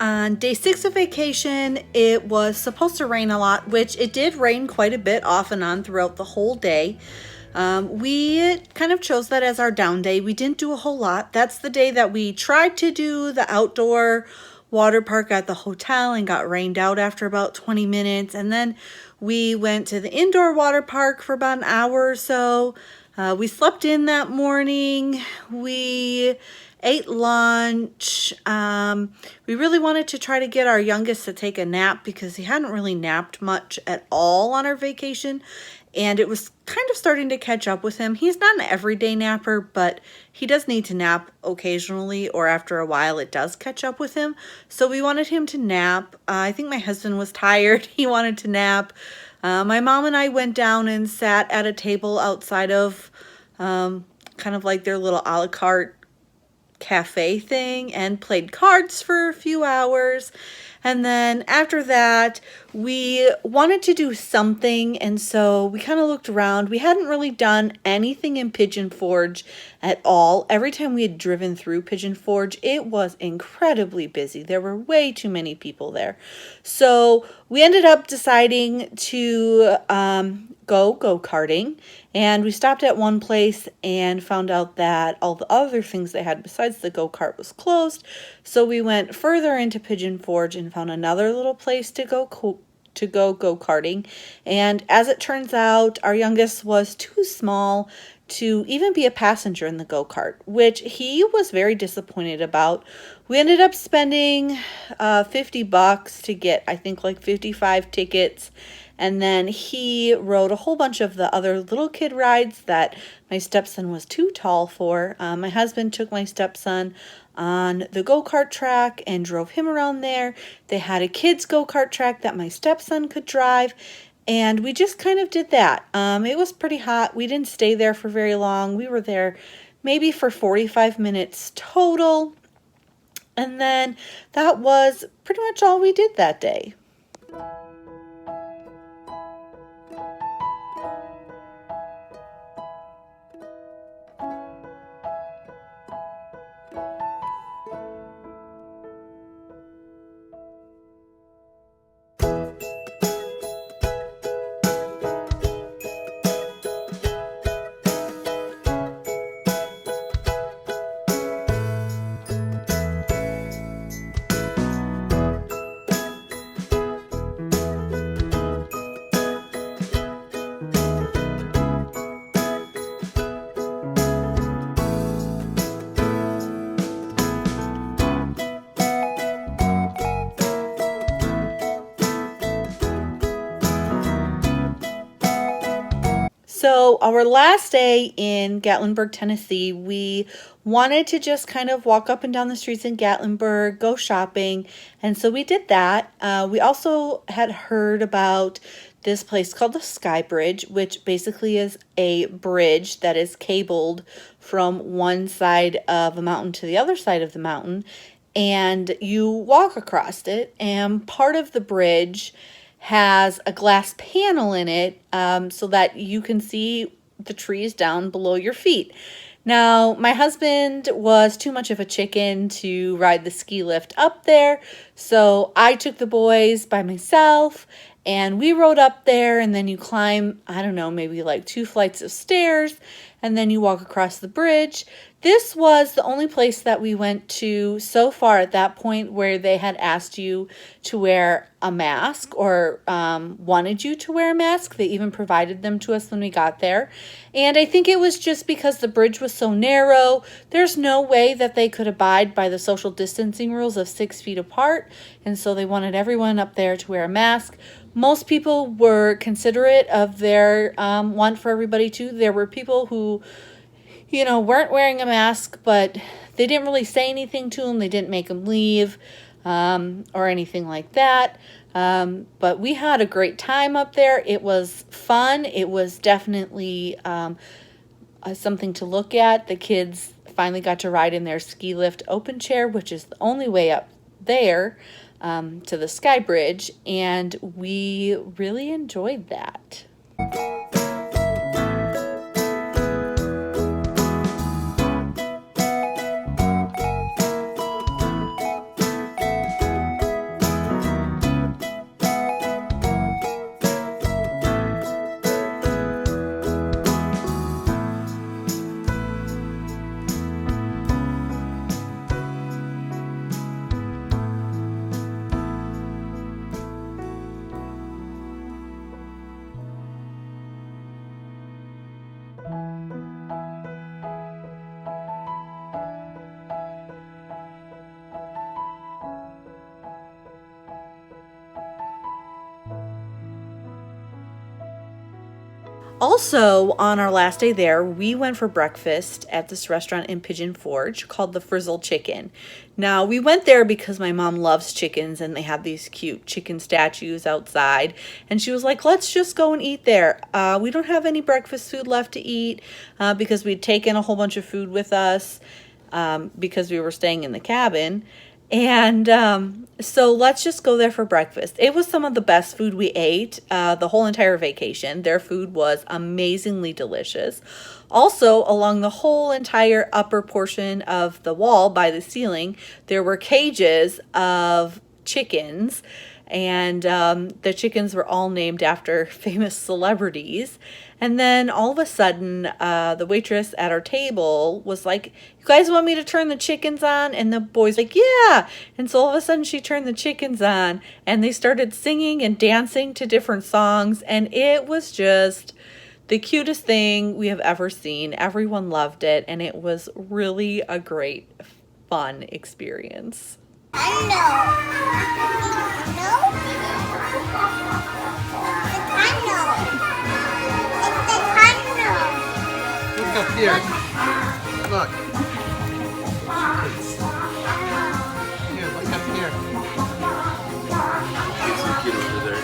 On day 6 of vacation, it was supposed to rain a lot, which it did rain quite a bit off and on throughout the whole day. We kind of chose that as our down day. We didn't do a whole lot. That's the day that we tried to do the outdoor water park at the hotel and got rained out after about 20 minutes. And then we went to the indoor water park for about an hour or so. We slept in that morning. We ate lunch. We really wanted to try to get our youngest to take a nap because he hadn't really napped much at all on our vacation. And it was kind of starting to catch up with him. He's not an everyday napper, but he does need to nap occasionally, or after a while it does catch up with him. So we wanted him to nap. I think my husband was tired. He wanted to nap. My mom and I went down and sat at a table outside of kind of like their little a la carte cafe thing and played cards for a few hours. And then after that, we wanted to do something, and so we kind of looked around. We hadn't really done anything in Pigeon Forge at all. Every time we had driven through Pigeon Forge, it was incredibly busy. There were way too many people there. So we ended up deciding to go-karting, and we stopped at one place and found out that all the other things they had besides the go-kart was closed. So we went further into Pigeon Forge and found another little place to go go-karting. And as it turns out, our youngest was too small to even be a passenger in the go-kart, which he was very disappointed about. We ended up spending $50 to get, I think, like 55 tickets. And then he rode a whole bunch of the other little kid rides that my stepson was too tall for. My husband took my stepson on the go-kart track and drove him around there. They had a kids go-kart track that my stepson could drive. And we just kind of did that. It was pretty hot. We didn't stay there for very long. We were there maybe for 45 minutes total. And then that was pretty much all we did that day. So our last day in Gatlinburg, Tennessee, we wanted to just kind of walk up and down the streets in Gatlinburg, go shopping, and so we did that. We also had heard about this place called the Sky Bridge, which basically is a bridge that is cabled from one side of a mountain to the other side of the mountain, and you walk across it, and part of the bridge has a glass panel in it so that you can see the trees down below your feet. Now, my husband was too much of a chicken to ride the ski lift up there, so I took the boys by myself, and we rode up there, and then you climb, I don't know, maybe like 2 flights of stairs, and then you walk across the bridge. This was the only place that we went to so far at that point where they had asked you to wear a mask or wanted you to wear a mask. They even provided them to us when we got there. And I think it was just because the bridge was so narrow, there's no way that they could abide by the social distancing rules of 6 feet apart. And so they wanted everyone up there to wear a mask. Most people were considerate of their want for everybody to. There were people who, you know, weren't wearing a mask, but they didn't really say anything to them. They didn't make them leave or anything like that. But we had a great time up there. It was fun. It was definitely something to look at. The kids finally got to ride in their ski lift open chair, which is the only way up there to the Sky Bridge, and we really enjoyed that. Also, on our last day there, we went for breakfast at this restaurant in Pigeon Forge called the Frizzle Chicken. Now, we went there because my mom loves chickens and they have these cute chicken statues outside. And she was like, let's just go and eat there. We don't have any breakfast food left to eat because we'd taken a whole bunch of food with us because we were staying in the cabin. And so let's just go there for breakfast. It was some of the best food we ate the whole entire vacation. Their food was amazingly delicious. Also, along the whole entire upper portion of the wall by the ceiling, there were cages of chickens. And the chickens were all named after famous celebrities. And then all of a sudden, the waitress at our table was like, you guys want me to turn the chickens on? And the boys like, yeah. And so all of a sudden she turned the chickens on and they started singing and dancing to different songs. And it was just the cutest thing we have ever seen. Everyone loved it. And it was really a great, fun experience. Look up here. Look. Here, look up here. There's some kid over there.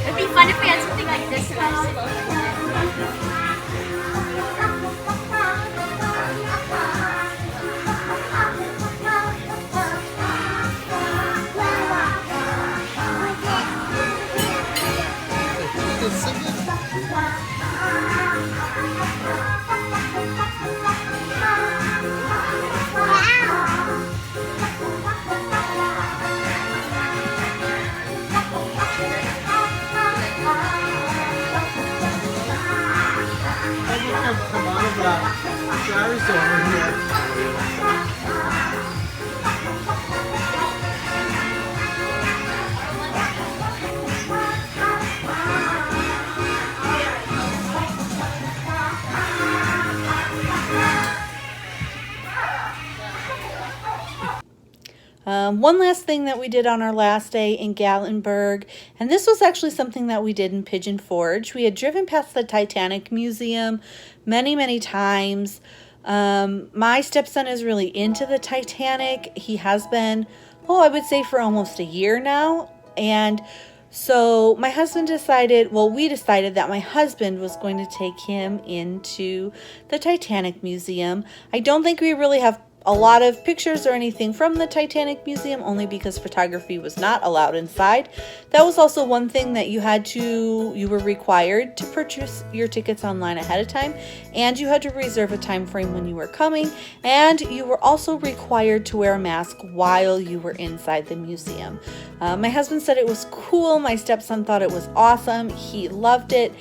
It'd be fun if we had something like this in our school. Come out of the showers over here. One last thing that we did on our last day in Gatlinburg, and this was actually something that we did in Pigeon Forge. We had driven past the Titanic Museum many times. My stepson is really into the Titanic. He has been, I would say for almost a year now. And so my husband decided, we decided that my husband was going to take him into the Titanic Museum. I don't think we really have a lot of pictures or anything from the Titanic Museum, only because photography was not allowed inside. That was also one thing that you were required to purchase your tickets online ahead of time, and you had to reserve a time frame when you were coming, and you were also required to wear a mask while you were inside the museum. My husband said it was cool. My stepson thought it was awesome. He loved it.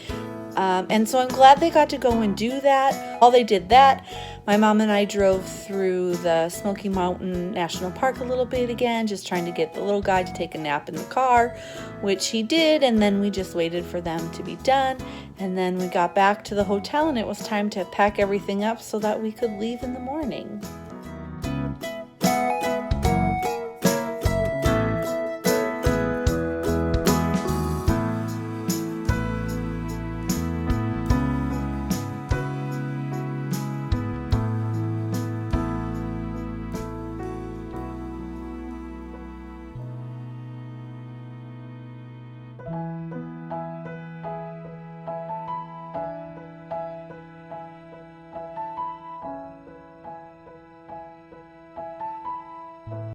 And so I'm glad they got to go and do that. While they did that, my mom and I drove through the Smoky Mountain National Park a little bit again, just trying to get the little guy to take a nap in the car, which he did, and then we just waited for them to be done, and then we got back to the hotel and it was time to pack everything up so that we could leave in the morning.